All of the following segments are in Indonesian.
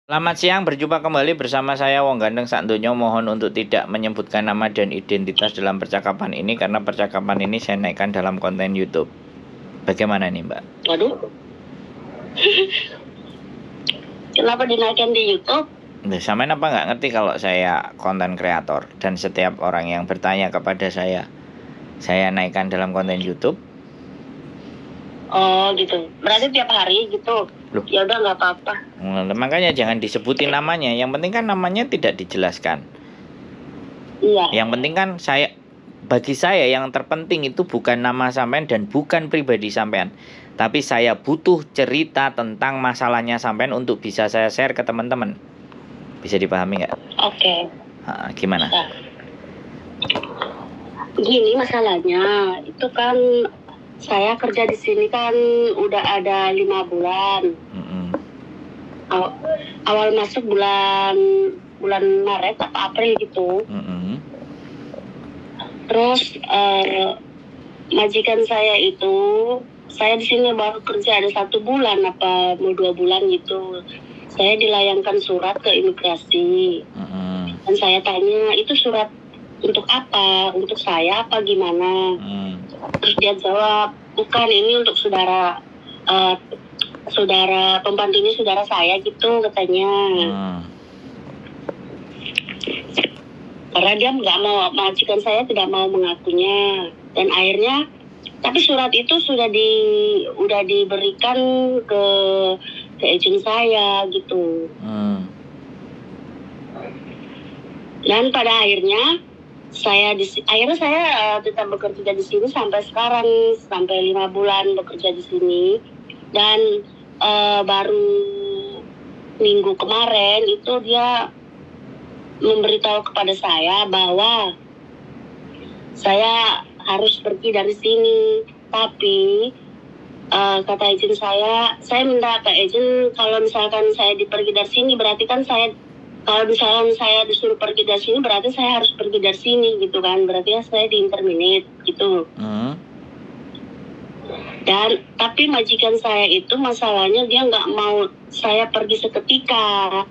Selamat siang, berjumpa kembali bersama saya Wong Gandeng Sakdonya. Mohon untuk tidak menyebutkan nama dan identitas dalam percakapan ini karena percakapan ini saya naikkan dalam konten YouTube. Bagaimana nih, Mbak? Waduh. Kenapa dinaikkan di YouTube? Nah, sampean apa nggak ngerti kalau saya konten kreator dan setiap orang yang bertanya kepada saya naikkan dalam konten YouTube? Oh gitu. Berarti tiap hari gitu. Loh. Ya udah nggak apa-apa. Makanya jangan disebutin namanya. Yang penting kan namanya tidak dijelaskan. Iya. Yang penting kan bagi saya yang terpenting itu bukan nama sampean dan bukan pribadi sampean. Tapi saya butuh cerita tentang masalahnya sampean untuk bisa saya share ke teman-teman. Bisa dipahami nggak? Oke. Gimana? Nah. Gini masalahnya, itu kan saya kerja di sini kan udah ada 5 bulan. Awal masuk bulan Maret atau April gitu. Terus majikan saya itu, saya di sini baru kerja ada 1 bulan apa mau 2 bulan gitu. Saya dilayangkan surat ke imigrasi. Dan saya tanya, itu surat untuk apa? Untuk saya apa gimana? Terus dia jawab, bukan, ini untuk saudara pembantu ini saudara saya gitu katanya. Karena dia nggak mau, majikan saya tidak mau mengakunya. Dan akhirnya, tapi surat itu sudah diberikan ke agent saya gitu. Dan pada akhirnya saya tetap bekerja di sini sampai sekarang, sampai 5 bulan bekerja di sini. Dan baru minggu kemarin itu dia memberitahu kepada saya bahwa saya harus pergi dari sini. Tapi kata agent saya minta ke agent, kalau misalkan saya pergi dari sini berarti kan kalau misalkan saya disuruh pergi dari sini berarti saya harus pergi dari sini gitu kan, berarti saya di-terminate gitu. Dan tapi majikan saya itu masalahnya dia nggak mau saya pergi seketika.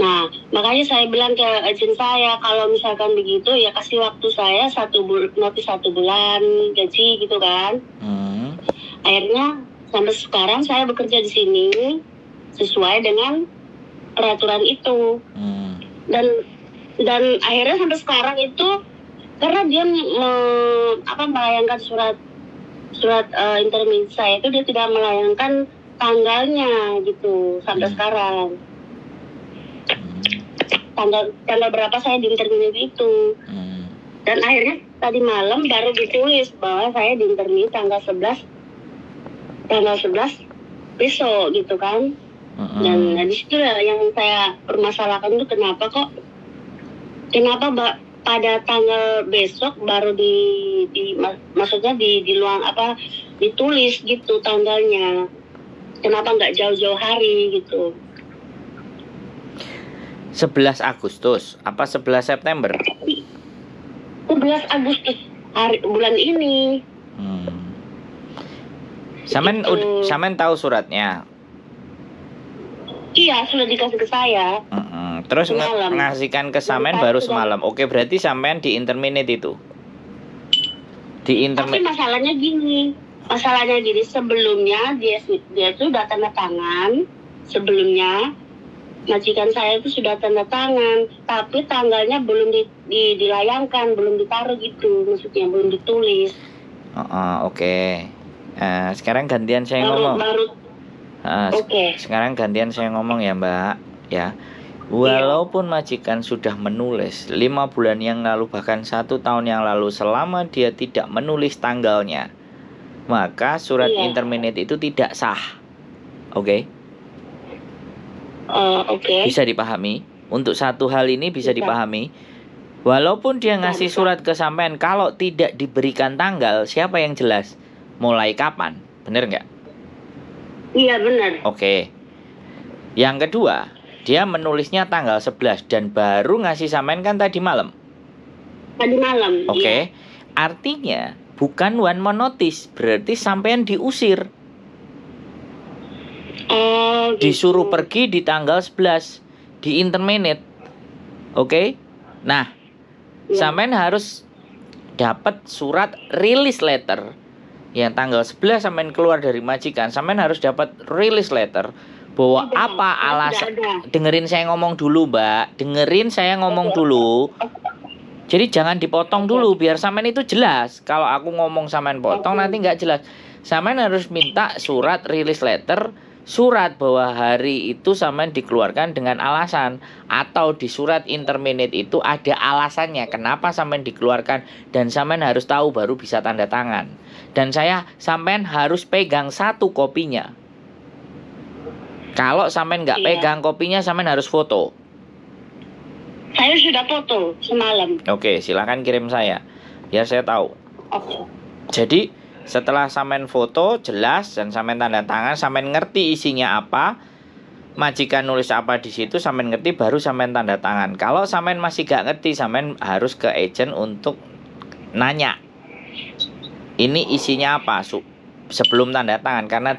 Nah makanya saya bilang ke agent saya, kalau misalkan begitu ya kasih waktu saya notis 1 bulan gaji gitu kan. Akhirnya sampai sekarang saya bekerja di sini sesuai dengan peraturan itu. Dan akhirnya sampai sekarang itu karena dia melayangkan surat intermittent saya itu, dia tidak melayangkan tanggalnya gitu sampai sekarang. Tanggal berapa saya di-intermittent itu. Dan akhirnya tadi malam baru ditulis bahwa saya di-intermittent tanggal 11 besok gitu kan. Dan di situ yang saya permasalahkan itu kenapa pada tanggal besok baru maksudnya di luang ditulis gitu tanggalnya. Kenapa nggak jauh-jauh hari gitu? 11 Agustus apa 11 September? 11 Agustus bulan ini. Samen tahu suratnya? Iya, sudah dikasih ke saya. Terus ngasihkan ke samen baru semalam. Oke, berarti sampean di interminate itu. Tapi masalahnya gini, sebelumnya dia sudah tanda tangan. Sebelumnya majikan saya itu sudah tanda tangan, tapi tanggalnya belum dilayangkan, belum ditaruh gitu, maksudnya belum ditulis. Oke. Sekarang gantian saya ngomong. Sekarang gantian saya ngomong ya Mbak ya. Walaupun majikan sudah menulis 5 bulan yang lalu bahkan 1 tahun yang lalu, selama dia tidak menulis tanggalnya, maka surat interminate itu tidak sah. Oke? Bisa dipahami? Untuk satu hal ini bisa dipahami. Walaupun dia ngasih surat ke sampean, kalau tidak diberikan tanggal, siapa yang jelas? Mulai kapan? Bener nggak? Iya benar. Oke. Yang kedua, dia menulisnya tanggal 11 dan baru ngasih sampean kan tadi malam. Oke. Artinya bukan one man notice, berarti sampean diusir. Oh, Disuruh gitu. pergi di tanggal 11 di interminate. Oke. Nah, Ya. sampean harus dapat surat release letter yang tanggal 11 sampean keluar dari majikan. Sampean harus dapat release letter bahwa Sudah, apa saya alasan. sudah ada. Dengerin saya ngomong dulu, Mbak. Dengerin saya ngomong dulu. Jadi jangan dipotong dulu biar sampean itu jelas. Kalau aku ngomong sampean potong nanti nggak jelas. Sampean harus minta surat release letter, surat bahwa hari itu sampean dikeluarkan dengan alasan, atau di surat interminate itu ada alasannya kenapa sampean dikeluarkan, dan sampean harus tahu baru bisa tanda tangan. Dan sampean harus pegang satu kopinya. Kalau sampean nggak Iya. pegang kopinya, sampean harus foto. Saya sudah foto semalam. Oke, silakan kirim saya biar saya tahu. Oke. Jadi setelah sampean foto jelas dan sampean tanda tangan, sampean ngerti isinya apa, majikan nulis apa di situ, sampean ngerti baru sampean tanda tangan. Kalau sampean masih gak ngerti, sampean harus ke agent untuk nanya ini isinya apa sebelum tanda tangan. Karena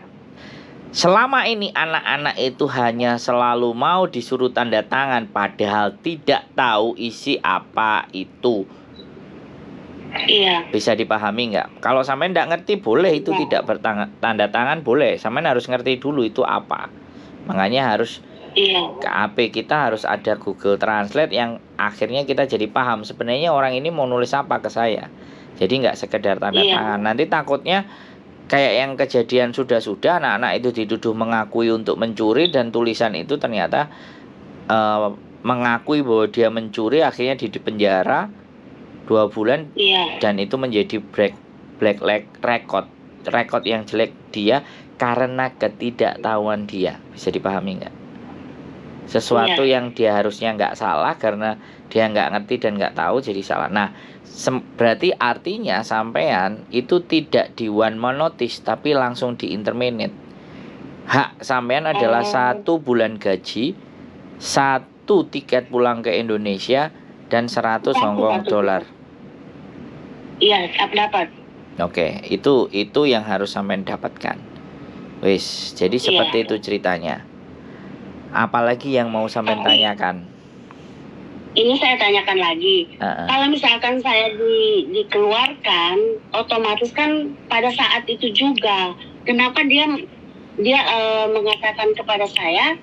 selama ini anak-anak itu hanya selalu mau disuruh tanda tangan padahal tidak tahu isi apa itu. Iya. Bisa dipahami nggak? Kalau sampean nggak ngerti boleh itu tidak bertanda tangan boleh. Sampean harus ngerti dulu itu apa. Makanya harus Iya. ke HP kita harus ada Google Translate yang akhirnya kita jadi paham sebenarnya orang ini mau nulis apa ke saya. Jadi nggak sekedar tanda tangan. Nanti takutnya kayak yang kejadian sudah anak-anak itu dituduh mengakui untuk mencuri dan tulisan itu ternyata mengakui bahwa dia mencuri, akhirnya di penjara 2 bulan. Iya. Dan itu menjadi black record yang jelek dia karena ketidaktahuan dia. Bisa dipahami nggak? Sesuatu yang dia harusnya nggak salah karena dia nggak ngerti dan nggak tahu jadi salah. Nah, berarti artinya sampean itu tidak di one man notice tapi langsung di interminate. Hak sampean adalah 1 bulan gaji, 1 tiket pulang ke Indonesia, dan 100 Hongkong dolar. Iya, dapat. Oke, itu yang harus sampean dapatkan. Wis, jadi seperti itu ceritanya. Apalagi yang mau sampean tanyakan? Ini saya tanyakan lagi. Kalau misalkan saya dikeluarkan, otomatis kan pada saat itu juga, kenapa dia mengatakan kepada saya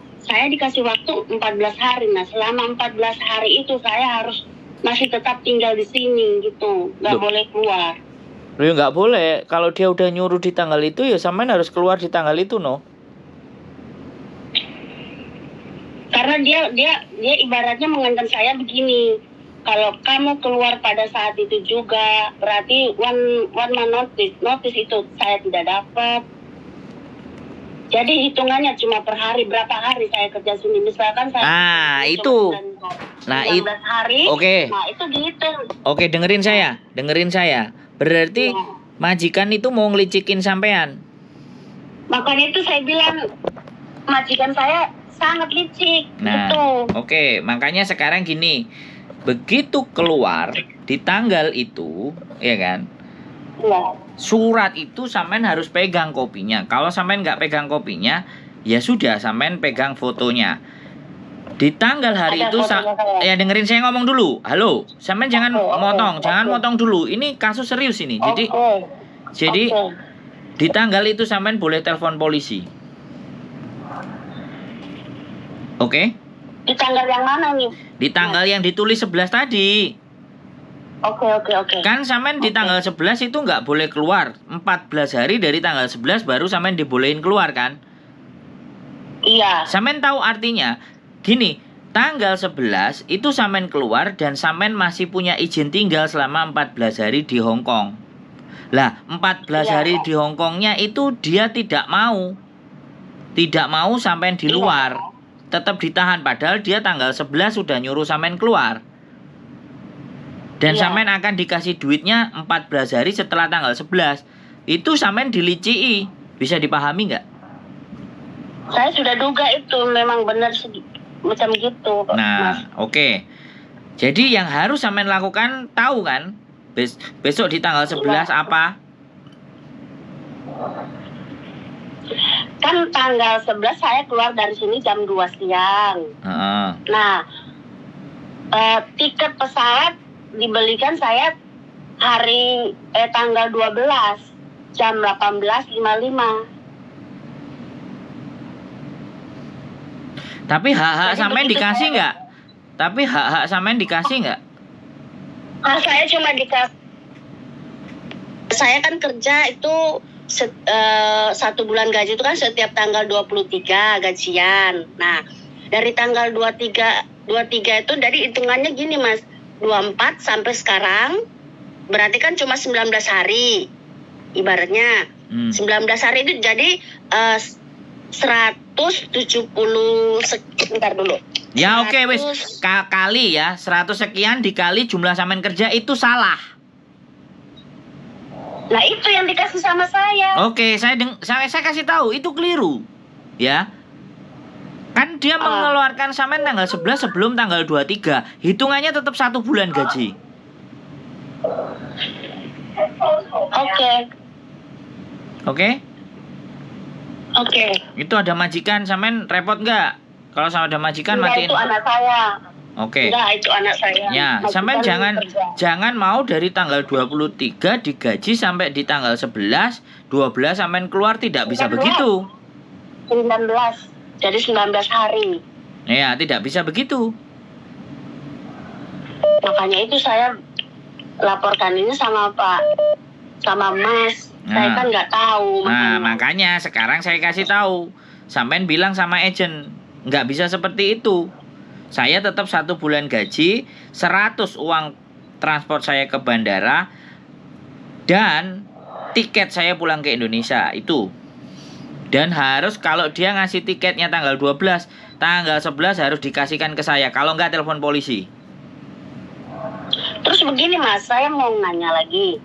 dikasih waktu 14 hari. Nah, selama 14 hari itu saya harus masih tetap tinggal di sini gitu, nggak boleh keluar. Loh, ya nggak boleh. Kalau dia udah nyuruh di tanggal itu, ya sampean harus keluar di tanggal itu, no. Karena dia ibaratnya mengancam saya begini, kalau kamu keluar pada saat itu juga, berarti one man notice itu saya tidak dapat. Jadi hitungannya cuma per hari, berapa hari saya kerja sini. Misalkan saya itu. 19 hari. Oke. Nah, itu gitu. Oke, dengerin saya. Berarti majikan itu mau ngelicikin sampean. Makanya itu saya bilang majikan saya sangat licik. Nah, gitu. Oke, makanya sekarang gini. Begitu keluar di tanggal itu, ya kan? Iya. Surat itu sampean harus pegang kopinya. Kalau sampean nggak pegang kopinya, ya sudah, sampean pegang fotonya. Di tanggal hari itu ya dengerin saya ngomong dulu. Halo, sampean jangan motong dulu. Ini kasus serius ini. Jadi di tanggal itu sampean boleh telepon polisi. Oke? Di tanggal yang mana nih? Di tanggal yang ditulis 11 tadi. Oke. Kan sampean di tanggal 11 itu nggak boleh keluar. 14 hari dari tanggal 11 baru sampean dibolehin keluar kan? Iya. Sampean tahu artinya? Gini, tanggal 11 itu sampean keluar dan sampean masih punya izin tinggal selama 14 hari di Hong Kong. Lah, 14 hari di Hong Kongnya itu dia tidak mau sampean di luar. Tetap ditahan, padahal dia tanggal 11 sudah nyuruh sampean keluar. Dan sampean akan dikasih duitnya 14 hari setelah tanggal 11. Itu sampean dilicii. Bisa dipahami nggak? Saya sudah duga itu memang benar macam gitu. Nah, oke. Jadi yang harus sampean lakukan, tahu kan? Besok di tanggal 11 apa? Kan tanggal 11 saya keluar dari sini jam 2 siang. Nah, tiket pesawat dibelikan saya tanggal 12 jam 18.55. Tapi hak-hak Jadi sampean begitu dikasih saya- nggak? Tapi hak-hak sampean dikasih nggak? Saya cuma dikasih. Saya kan kerja itu 1 bulan gaji itu kan setiap tanggal 23 gajian. Nah, dari tanggal 23 itu dari hitungannya gini Mas, 24 sampai sekarang berarti kan cuma 19 hari. Ibaratnya 19 hari itu jadi 170 sebentar dulu. Ya oke 100. wis kali ya 100 sekian dikali jumlah sampean kerja itu salah. Nah, itu yang dikasih sama saya. Oke, saya kasih tahu itu keliru. Ya. Kan dia mengeluarkan sampean tanggal 11 sebelum tanggal 23. Hitungannya tetap 1 bulan gaji. Oke. Oke? Oke. Itu ada majikan sampean repot nggak? Kalau sama ada majikan Enggak, matiin. itu anak saya. Oke. Enggak, itu anak saya. Ya, sampean Majikan jangan kerja. mau dari tanggal 23 digaji sampai di tanggal 11, 12 sampean keluar tidak bisa 19. begitu. 19. Jadi 19 hari. Ya, tidak bisa begitu. Makanya itu saya laporkan ini sama Mas. Saya kan nggak tahu. Nah, makanya sekarang saya kasih tahu. Sampean bilang sama agent, nggak bisa seperti itu. Saya tetap 1 bulan gaji, 100 uang transport saya ke bandara, dan tiket saya pulang ke Indonesia itu. Dan harus kalau dia ngasih tiketnya tanggal 12, tanggal 11 harus dikasihkan ke saya. Kalau nggak telepon polisi. Terus begini Mas, saya mau nanya lagi.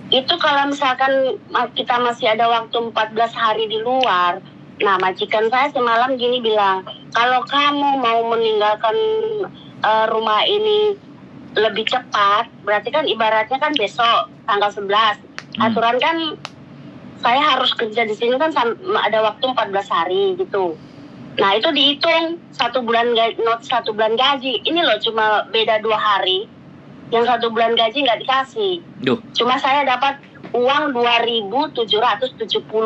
Itu kalau misalkan kita masih ada waktu 14 hari di luar, nah majikan saya semalam gini bilang, kalau kamu mau meninggalkan rumah ini lebih cepat, berarti kan ibaratnya kan besok tanggal 11. Aturan kan saya harus kerja di sini kan ada waktu 14 hari gitu. Nah itu dihitung 1 bulan not 1 bulan gaji. Ini loh cuma beda 2 hari. Yang 1 bulan gaji nggak dikasih. Duh. Cuma saya dapat uang 2.770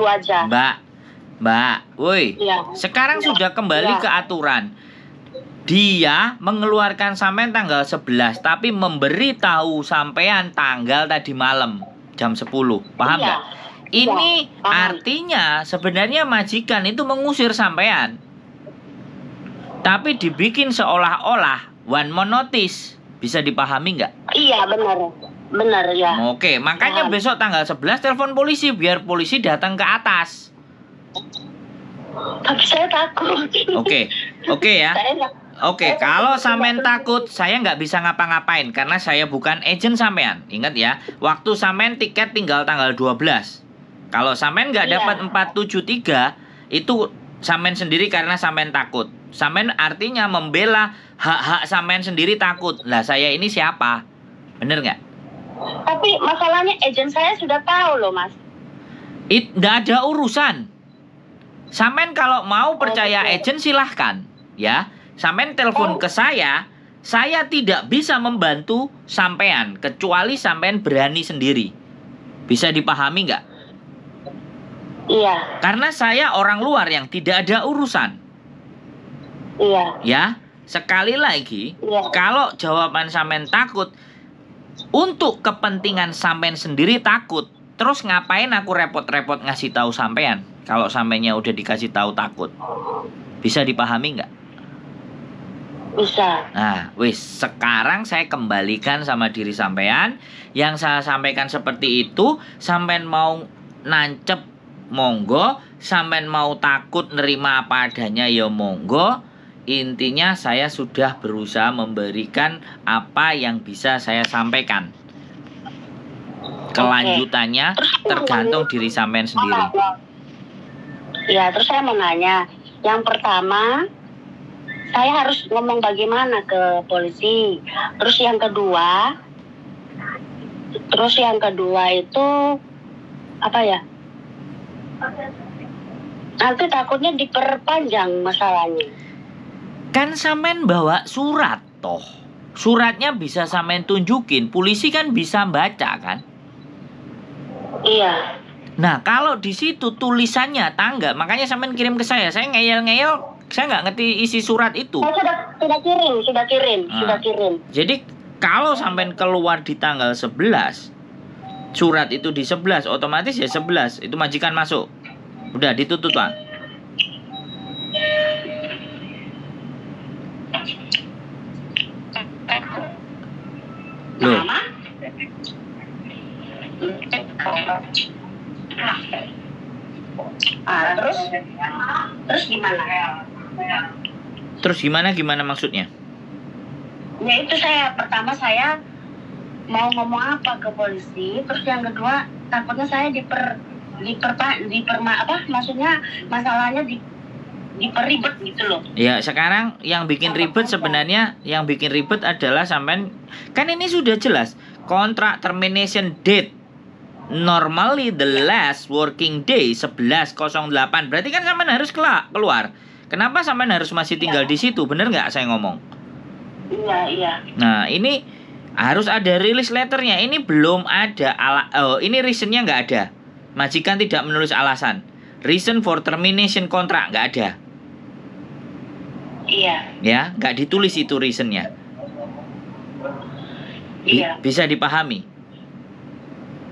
aja. Mbak, woi. Ya. Sekarang sudah kembali ke aturan. Dia mengeluarkan sampean tanggal 11, tapi memberi tahu sampean tanggal tadi malam jam 10. Paham nggak? Ini artinya sebenarnya majikan itu mengusir sampean. Tapi dibikin seolah-olah one more notice. Bisa dipahami nggak? Iya, benar ya. Oke, makanya besok tanggal 11 telepon polisi biar polisi datang ke atas. Tapi saya takut. Oke ya. Oke, kalau sampean takut, saya nggak bisa ngapa-ngapain karena saya bukan agent sampean. Ingat ya, waktu sampean tiket tinggal tanggal 12. Kalau sampean nggak dapat 473, itu sampean sendiri karena sampean takut. Sampean artinya membela hak-hak sampean sendiri takut. Lah saya ini siapa? Bener nggak? Tapi masalahnya agent saya sudah tahu loh Mas. Nggak ada urusan. Sampean kalau mau percaya agent silahkan. Ya, sampean telepon ke saya tidak bisa membantu sampean. Kecuali sampean berani sendiri. Bisa dipahami nggak? Iya. Karena saya orang luar yang tidak ada urusan. Iya. Ya, sekali lagi, kalau jawaban sampean takut, untuk kepentingan sampean sendiri takut, terus ngapain aku repot-repot ngasih tahu sampean? Kalau sampeannya udah dikasih tahu takut, bisa dipahami nggak? Bisa. Nah, wis sekarang saya kembalikan sama diri sampean. Yang saya sampaikan seperti itu, sampean mau nancep monggo, sampean mau takut nerima apa adanya ya monggo. Intinya saya sudah berusaha memberikan apa yang bisa saya sampaikan. Kelanjutannya tergantung diri sampean sendiri. Ya, terus saya mau nanya. Yang pertama, saya harus ngomong bagaimana ke polisi. Terus yang kedua itu apa ya? Nanti takutnya diperpanjang masalahnya. Kan sampean bawa surat toh. Suratnya bisa sampean tunjukin, polisi kan bisa baca kan? Iya. Nah, kalau di situ tulisannya tanggal, makanya sampean kirim ke saya ngeyel-ngeyel, saya nggak ngerti isi surat itu. Saya sudah kirim. Jadi kalau sampean keluar di tanggal 11, surat itu di 11, otomatis ya 11, itu majikan masuk. Udah ditutup lah. Loh. Terus gimana? Terus gimana maksudnya? Ya itu pertama saya mau ngomong apa ke polisi, terus yang kedua takutnya saya maksudnya masalahnya diperibet gitu loh. Ya, sekarang yang bikin ribet sebenarnya adalah sampean kan ini sudah jelas kontrak termination date. Normally the last working day 11.08. Berarti kan sampean harus keluar. Kenapa sampean harus masih tinggal di situ? Bener nggak saya ngomong? Iya. Nah, ini harus ada release letternya. Ini belum ada ini reasonnya nggak ada. Majikan tidak menulis alasan. Reason for termination kontrak nggak ada. Iya. Ya, nggak ditulis itu reasonnya. Iya. Bisa dipahami?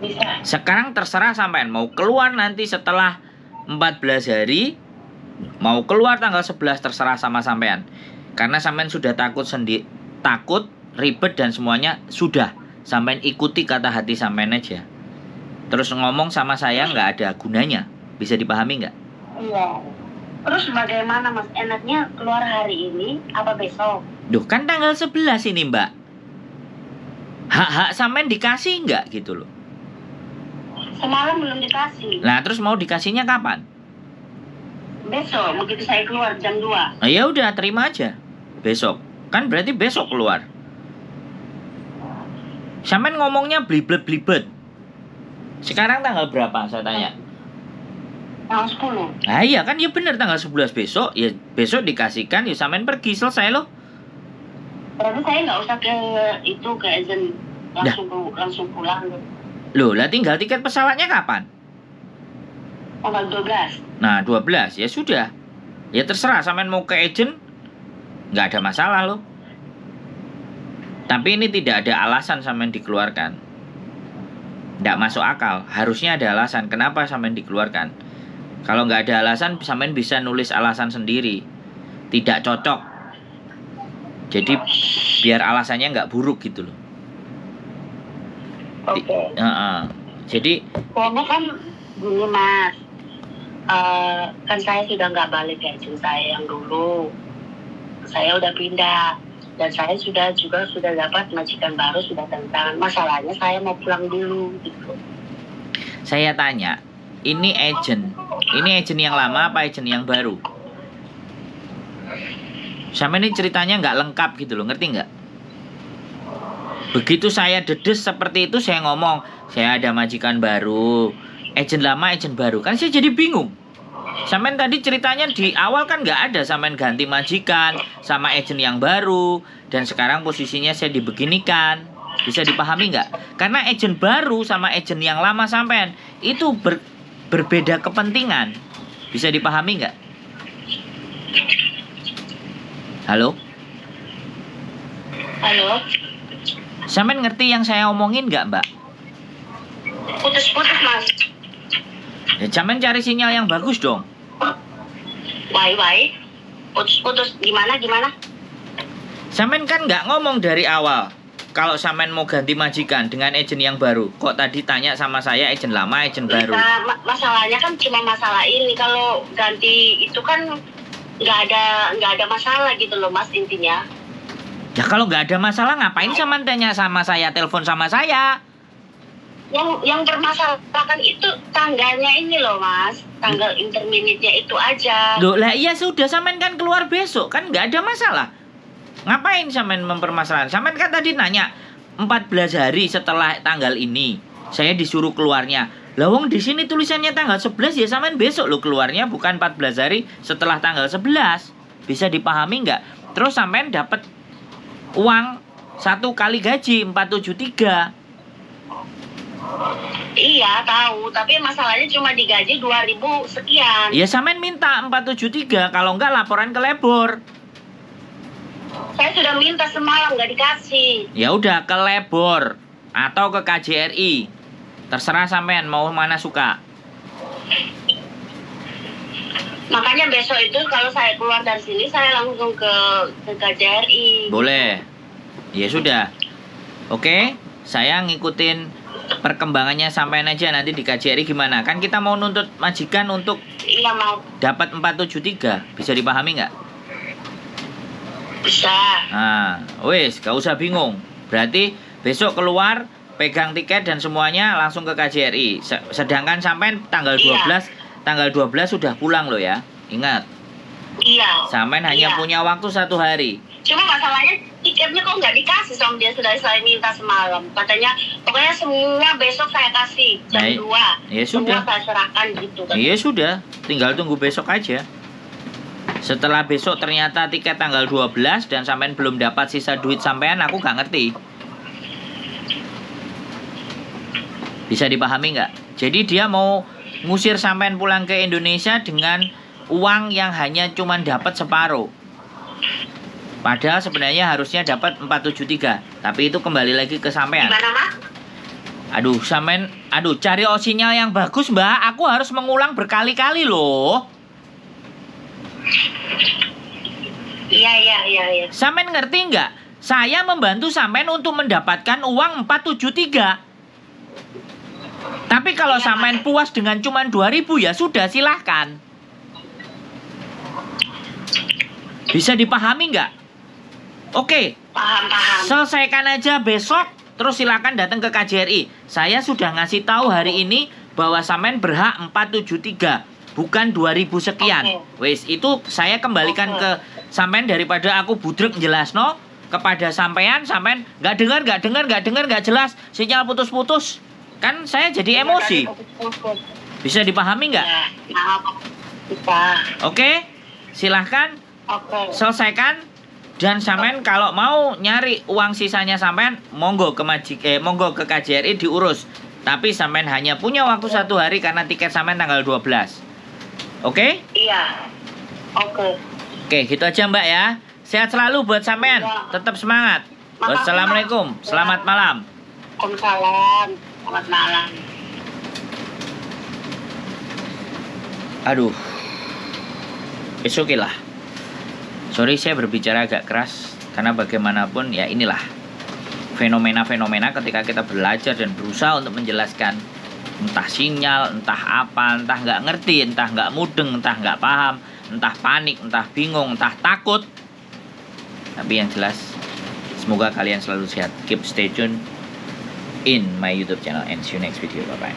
Bisa. Sekarang terserah sampean mau keluar nanti setelah 14 hari, mau keluar tanggal 11 terserah sama sampean. Karena sampean sudah takut, ribet dan semuanya sudah. Sampean ikuti kata hati sampean aja. Terus ngomong sama saya nggak ada gunanya. Bisa dipahami nggak? Iya. Terus bagaimana Mas? Enaknya keluar hari ini apa besok? Duh, kan tanggal 11 ini Mbak. Hak-hak sampean dikasih nggak gitu loh. Semalam belum dikasih. Nah, terus mau dikasihnya kapan? Besok, begitu saya keluar jam 2. Nah, ya udah terima aja. Besok. Kan berarti besok keluar. Sampean ngomongnya blibet. Sekarang tanggal berapa saya tanya? Tanggal 10. Nah iya kan, ya bener tanggal 11 besok. Ya besok dikasihkan, ya sampean pergi, selesai loh. Berarti saya nggak usah ke agent langsung pulang gitu. Loh, lah tinggal tiket pesawatnya kapan? Tanggal 12. Nah, 12 ya sudah. Ya terserah sampean mau ke agent, nggak ada masalah loh. Tapi ini tidak ada alasan sampean dikeluarkan. Nggak masuk akal. Harusnya ada alasan kenapa sampean dikeluarkan. Kalau nggak ada alasan, sampean bisa nulis alasan sendiri. Tidak cocok. Jadi biar alasannya nggak buruk gitu loh. Oke. Jadi Pokoknya kan gini Mas, kan saya sudah nggak balik ke agent saya yang dulu. Saya udah pindah dan saya sudah dapat majikan baru, sudah tentang masalahnya saya mau pulang dulu gitu. saya tanya, ini agent yang lama apa agent yang baru? Sampai ini ceritanya nggak lengkap gitu loh, ngerti nggak? Begitu saya dedes seperti itu, saya ngomong, saya ada majikan baru, agent lama, agent baru. Kan saya jadi bingung. Sampean tadi ceritanya di awal kan nggak ada, sampean ganti majikan sama agent yang baru, dan sekarang posisinya saya dibeginikan. Bisa dipahami nggak? Karena agent baru sama agent yang lama sampean itu berbeda kepentingan. Bisa dipahami nggak? Halo? Sampean ngerti yang saya omongin nggak, Mbak? Putus-putus Mas. Ya, sampean cari sinyal yang bagus dong. Why? Putus-putus gimana? Sampean kan nggak ngomong dari awal kalau sampean mau ganti majikan dengan agent yang baru. Kok tadi tanya sama saya agent lama, agent baru? Nah, masalahnya kan cuma masalah ini. Kalau ganti itu kan nggak ada masalah gitu loh Mas, intinya. Ya kalau nggak ada masalah ngapain sampean tanya sama saya, telepon sama saya? Yang bermasalahkan itu tanggalnya ini loh Mas, tanggal interminate-nya itu aja. Loh lah iya sudah, sampean kan keluar besok, kan nggak ada masalah. Ngapain sampean mempermasalahkan? Sampean kan tadi nanya 14 hari setelah tanggal ini saya disuruh keluarnya. Lawang di sini tulisannya tanggal 11 ya sampean besok lo keluarnya, bukan 14 hari setelah tanggal 11. Bisa dipahami nggak? Terus sampean dapat uang 1 kali gaji 473. Iya tahu, tapi masalahnya cuma digaji 2.000 sekian. Ya sampean minta 473, kalau nggak laporan ke labor. Saya sudah minta semalam nggak dikasih. Ya udah ke labor atau ke KJRI. Terserah sampean mau mana suka. Makanya besok itu kalau saya keluar dari sini saya langsung ke KJRI. Boleh. Ya sudah. Oke, saya ngikutin perkembangannya sampean aja nanti di KJRI gimana. Kan kita mau nuntut majikan untuk Iya mau. dapat 473. Bisa dipahami nggak? Bisa. Nah, wes, gak usah bingung. Berarti besok keluar, pegang tiket dan semuanya langsung ke KJRI. Sedangkan sampean tanggal 12, tanggal 12 sudah pulang loh ya. Ingat. Iya. Sampean hanya punya waktu 1 hari. Cuma masalahnya tiketnya kok nggak dikasih sama dia, sudah saya minta semalam. Katanya pokoknya semua besok saya kasih jam 2. Ya sudah. Semua saya serahkan gitu kan. Iya sudah, tinggal tunggu besok aja. Setelah besok ternyata tiket tanggal 12 dan sampean belum dapat sisa duit sampean, aku gak ngerti. Bisa dipahami nggak? Jadi dia mau ngusir sampean pulang ke Indonesia dengan uang yang hanya cuman dapat separuh. Padahal sebenarnya harusnya dapat 473. Tapi itu kembali lagi ke sampean. Gimana, Mas? Aduh, sampean, cari sinyal yang bagus, Mbak. Aku harus mengulang berkali-kali loh. Iya. Sampean ngerti nggak? Saya membantu sampean untuk mendapatkan uang 473. Tapi kalau sampean puas dengan cuman 2.000 ya sudah, silahkan. Bisa dipahami nggak? Oke. Paham. Selesaikan aja besok, terus silakan datang ke KJRI. Saya sudah ngasih tahu hari ini bahwa sampean berhak 473, bukan 2.000 sekian. Wes, itu saya kembalikan ke sampean daripada aku budrek jelasno kepada sampean nggak dengar, nggak jelas, sinyal putus-putus. Kan saya jadi emosi. Bisa dipahami nggak? Bisa. Oke, silahkan selesaikan. Dan sampean kalau mau nyari uang sisanya sampean, monggo ke KJRI diurus. Tapi sampean hanya punya waktu 1 hari karena tiket sampean tanggal 12. Oke? Iya. Oke, gitu aja Mbak ya. Sehat selalu buat sampean. Tetap semangat. Wassalamualaikum. Selamat malam. Waalaikumsalam. Selamat malam. Aduh. It's okay lah. Sorry saya berbicara agak keras, karena bagaimanapun ya inilah fenomena-fenomena ketika kita belajar dan berusaha untuk menjelaskan entah sinyal, entah apa, entah nggak ngerti, entah nggak mudeng, entah nggak paham, entah panik, entah bingung, entah takut. Tapi yang jelas semoga kalian selalu sehat. Keep stay tune in my YouTube channel and see you next video. Bye bye.